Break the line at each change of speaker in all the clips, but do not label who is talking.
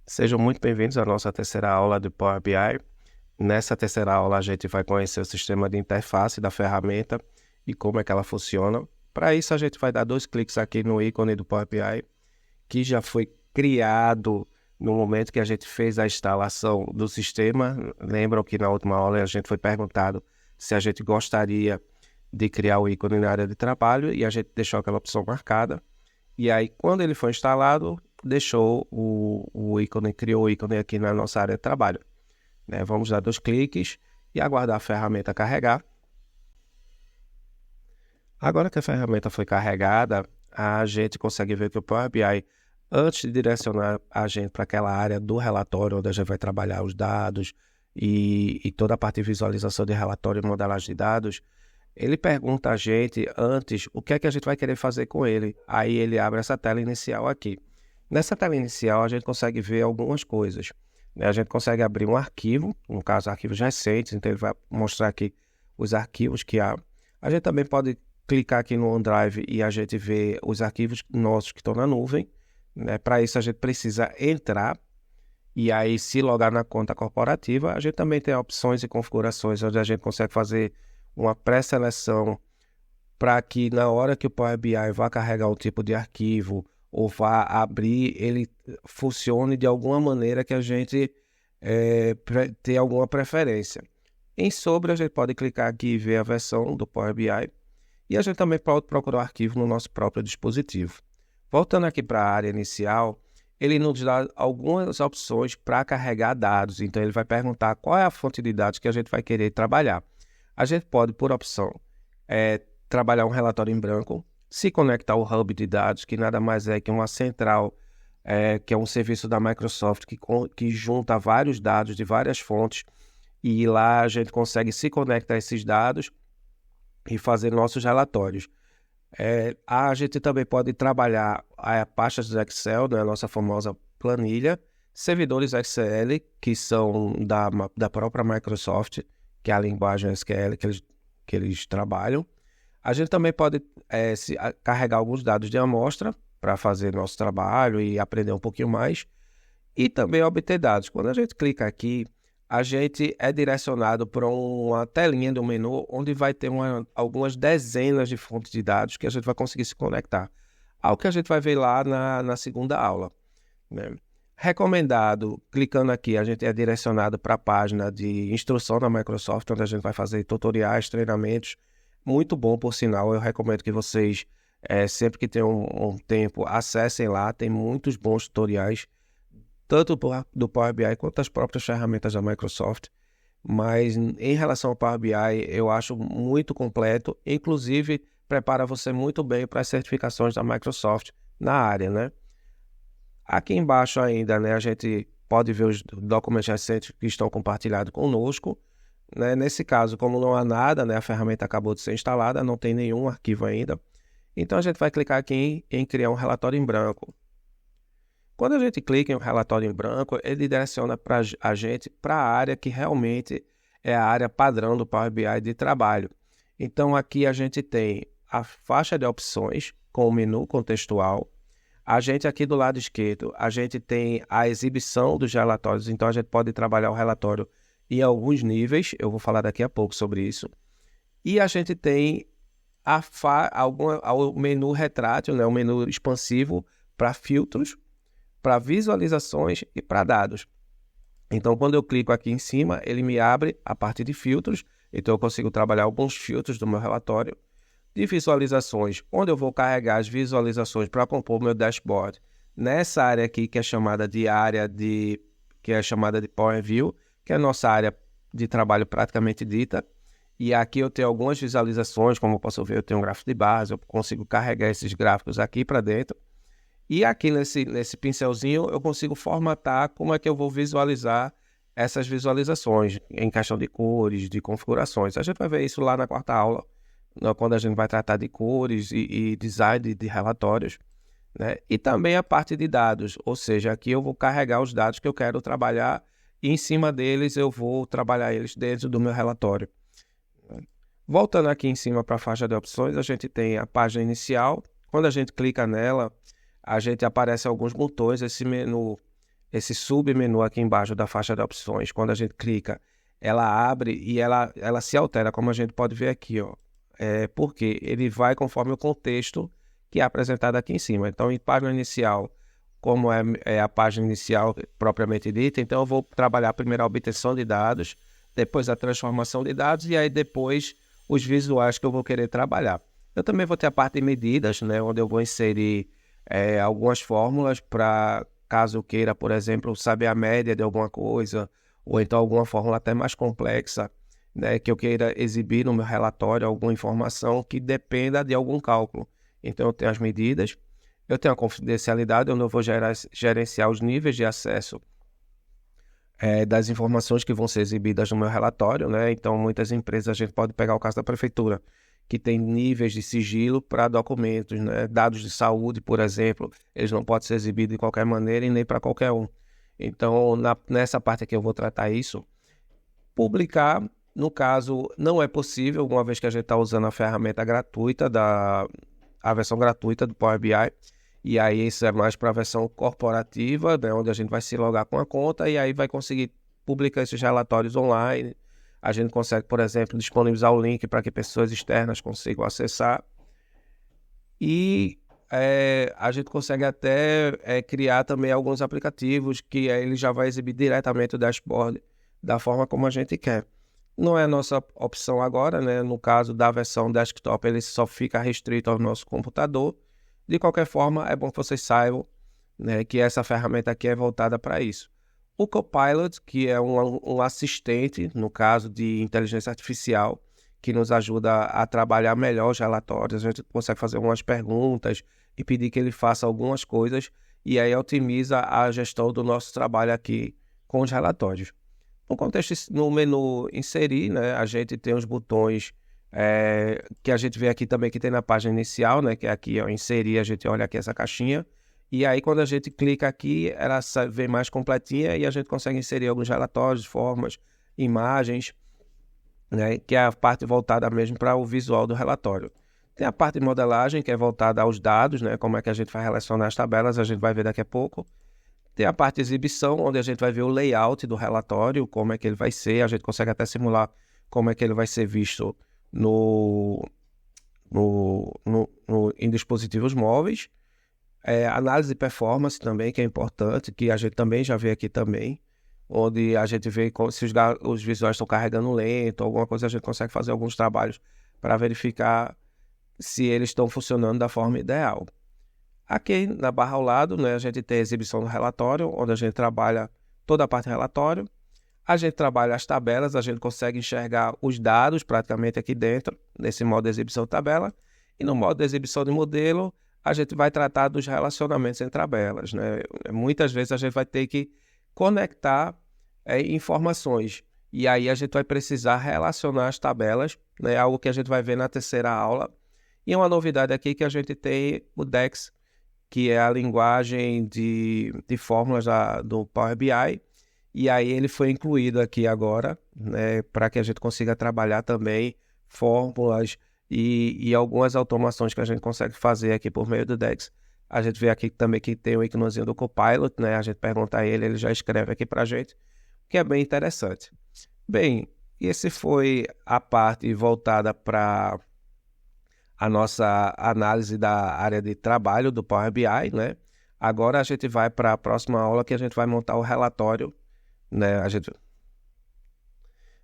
Sejam muito bem-vindos à nossa terceira aula do Power BI. Nessa terceira aula, a gente vai conhecer o sistema de interface da ferramenta e como é que ela funciona. Para isso, a gente vai dar 2 cliques aqui no ícone do Power BI, que já foi criado no momento que a gente fez a instalação do sistema. Lembram que na última aula a gente foi perguntado se a gente gostaria de criar o ícone na área de trabalho e a gente deixou aquela opção marcada. E aí, quando ele foi instalado, deixou o ícone, criou o ícone aqui na nossa área de trabalho. Né? Vamos dar 2 cliques e aguardar a ferramenta carregar. Agora que a ferramenta foi carregada, a gente consegue ver que o Power BI, antes de direcionar a gente para aquela área do relatório, onde a gente vai trabalhar os dados e toda a parte de visualização de relatório e modelagem de dados, ele pergunta a gente antes o que é que a gente vai querer fazer com ele. Aí ele abre essa tela inicial aqui. Nessa tela inicial, a gente consegue ver algumas coisas. Né? A gente consegue abrir um arquivo, no caso, arquivos recentes, então ele vai mostrar aqui os arquivos que há. A gente também pode clicar aqui no OneDrive e a gente vê os arquivos nossos que estão na nuvem. Né? Para isso, a gente precisa entrar e aí se logar na conta corporativa. A gente também tem opções e configurações onde a gente consegue fazer uma pré-seleção para que na hora que o Power BI vá carregar um tipo de arquivo ou vá abrir, ele funcione de alguma maneira que a gente tenha alguma preferência. Em sobre, a gente pode clicar aqui e ver a versão do Power BI e a gente também pode procurar o arquivo no nosso próprio dispositivo. Voltando aqui para a área inicial, ele nos dá algumas opções para carregar dados. Então, ele vai perguntar qual é a fonte de dados que a gente vai querer trabalhar. A gente pode, por opção, trabalhar um relatório em branco, se conectar ao hub de dados, que nada mais é que uma central, que é um serviço da Microsoft que junta vários dados de várias fontes, e lá a gente consegue se conectar a esses dados e fazer nossos relatórios. A gente também pode trabalhar pastas do Excel, né, a nossa famosa planilha, servidores SQL, que são da própria Microsoft, que é a linguagem SQL que eles trabalham. A gente também pode carregar alguns dados de amostra para fazer nosso trabalho e aprender um pouquinho mais. E também obter dados. Quando a gente clica aqui, a gente é direcionado para uma telinha do menu onde vai ter algumas dezenas de fontes de dados que a gente vai conseguir se conectar. Algo que a gente vai ver lá na segunda aula. Né? Recomendado, clicando aqui, a gente é direcionado para a página de instrução da Microsoft, onde a gente vai fazer tutoriais, treinamentos. Muito bom, por sinal. Eu recomendo que vocês, sempre que tenham um tempo, acessem lá. Tem muitos bons tutoriais, tanto do Power BI quanto das próprias ferramentas da Microsoft. Mas em relação ao Power BI, eu acho muito completo. Inclusive, prepara você muito bem para as certificações da Microsoft na área, né? Aqui embaixo ainda, né, a gente pode ver os documentos recentes que estão compartilhados conosco. Né? Nesse caso, como não há nada, né, a ferramenta acabou de ser instalada, não tem nenhum arquivo ainda. Então, a gente vai clicar aqui em criar um relatório em branco. Quando a gente clica em um relatório em branco, ele direciona a gente para a área que realmente é a área padrão do Power BI de trabalho. Então, aqui a gente tem a faixa de opções com o menu contextual. A gente aqui do lado esquerdo, a gente tem a exibição dos relatórios. Então, a gente pode trabalhar o relatório em alguns níveis. Eu vou falar daqui a pouco sobre isso. E a gente tem o menu retrátil, né, o menu expansivo para filtros, para visualizações e para dados. Então, quando eu clico aqui em cima, ele me abre a parte de filtros. Então, eu consigo trabalhar alguns filtros do meu relatório. De visualizações, onde eu vou carregar as visualizações para compor o meu dashboard. Nessa área aqui, que é chamada de Power View, que é a nossa área de trabalho praticamente dita. E aqui eu tenho algumas visualizações, como eu posso ver, eu tenho um gráfico de barras, eu consigo carregar esses gráficos aqui para dentro. E aqui nesse pincelzinho eu consigo formatar como é que eu vou visualizar essas visualizações, em questão de cores, de configurações. A gente vai ver isso lá na quarta aula, quando a gente vai tratar de cores e design de relatórios, né? E também a parte de dados, ou seja, aqui eu vou carregar os dados que eu quero trabalhar e em cima deles eu vou trabalhar eles dentro do meu relatório. Voltando aqui em cima para a faixa de opções, a gente tem a página inicial. Quando a gente clica nela, a gente aparece alguns botões. Esse menu esse submenu aqui embaixo da faixa de opções, quando a gente clica, ela abre e ela se altera, como a gente pode ver aqui, ó. Porque ele vai conforme o contexto que é apresentado aqui em cima. Então, em página inicial, como é a página inicial propriamente dita, então eu vou trabalhar primeiro a obtenção de dados, depois a transformação de dados e aí depois os visuais que eu vou querer trabalhar. Eu também vou ter a parte de medidas, né, onde eu vou inserir algumas fórmulas para, caso eu queira, por exemplo, saber a média de alguma coisa, ou então alguma fórmula até mais complexa, né, que eu queira exibir no meu relatório, alguma informação que dependa de algum cálculo. Então eu tenho as medidas, eu tenho a confidencialidade, onde eu vou gerenciar os níveis de acesso das informações que vão ser exibidas no meu relatório, né? Então, muitas empresas, a gente pode pegar o caso da prefeitura, que tem níveis de sigilo para documentos, né? Dados de saúde, por exemplo, eles não podem ser exibidos de qualquer maneira e nem para qualquer um. Então, nessa parte aqui eu vou tratar isso. Publicar, no caso, não é possível, uma vez que a gente está usando a ferramenta gratuita, a versão gratuita do Power BI, e aí isso é mais para a versão corporativa, né, onde a gente vai se logar com a conta e aí vai conseguir publicar esses relatórios online. A gente consegue, por exemplo, disponibilizar o link para que pessoas externas consigam acessar. E a gente consegue até criar também alguns aplicativos que ele já vai exibir diretamente o dashboard da forma como a gente quer. Não é a nossa opção agora, né? No caso da versão desktop, ele só fica restrito ao nosso computador. De qualquer forma, é bom que vocês saibam, né, que essa ferramenta aqui é voltada para isso. O Copilot, que é um assistente, no caso de inteligência artificial, que nos ajuda a trabalhar melhor os relatórios. A gente consegue fazer algumas perguntas e pedir que ele faça algumas coisas e aí otimiza a gestão do nosso trabalho aqui com os relatórios. No contexto, no menu inserir, né, a gente tem os botões que a gente vê aqui também que tem na página inicial, né, que é aqui, ó, inserir, a gente olha aqui essa caixinha, e aí quando a gente clica aqui, ela vem mais completinha e a gente consegue inserir alguns relatórios, formas, imagens, né, que é a parte voltada mesmo para o visual do relatório. Tem a parte de modelagem, que é voltada aos dados, né, como é que a gente vai relacionar as tabelas, a gente vai ver daqui a pouco. Tem a parte de exibição, onde a gente vai ver o layout do relatório, como é que ele vai ser, a gente consegue até simular como é que ele vai ser visto em dispositivos móveis. Análise de performance também, que é importante, que a gente também já vê aqui também, onde a gente vê se os visuais estão carregando lento, alguma coisa, a gente consegue fazer alguns trabalhos para verificar se eles estão funcionando da forma ideal. Aqui na barra ao lado, né, a gente tem a exibição do relatório, onde a gente trabalha toda a parte do relatório. A gente trabalha as tabelas, a gente consegue enxergar os dados praticamente aqui dentro, nesse modo de exibição de tabela. E no modo de exibição de modelo, a gente vai tratar dos relacionamentos entre tabelas, né? Muitas vezes a gente vai ter que conectar informações. E aí a gente vai precisar relacionar as tabelas, né? Algo que a gente vai ver na terceira aula. E uma novidade aqui que a gente tem o DAX, que é a linguagem de fórmulas do Power BI. E aí ele foi incluído aqui agora, né, para que a gente consiga trabalhar também fórmulas e algumas automações que a gente consegue fazer aqui por meio do DAX. A gente vê aqui também que tem o iconozinho do Copilot, né? A gente pergunta a ele, ele já escreve aqui para a gente, que é bem interessante. Bem, esse foi a parte voltada para a nossa análise da área de trabalho do Power BI, né? Agora a gente vai para a próxima aula que a gente vai montar o relatório, né?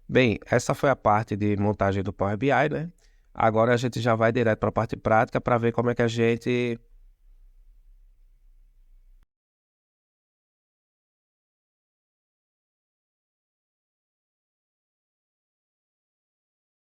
Bem, essa foi a parte de montagem do Power BI, né? Agora a gente já vai direto para a parte prática para ver como é que a gente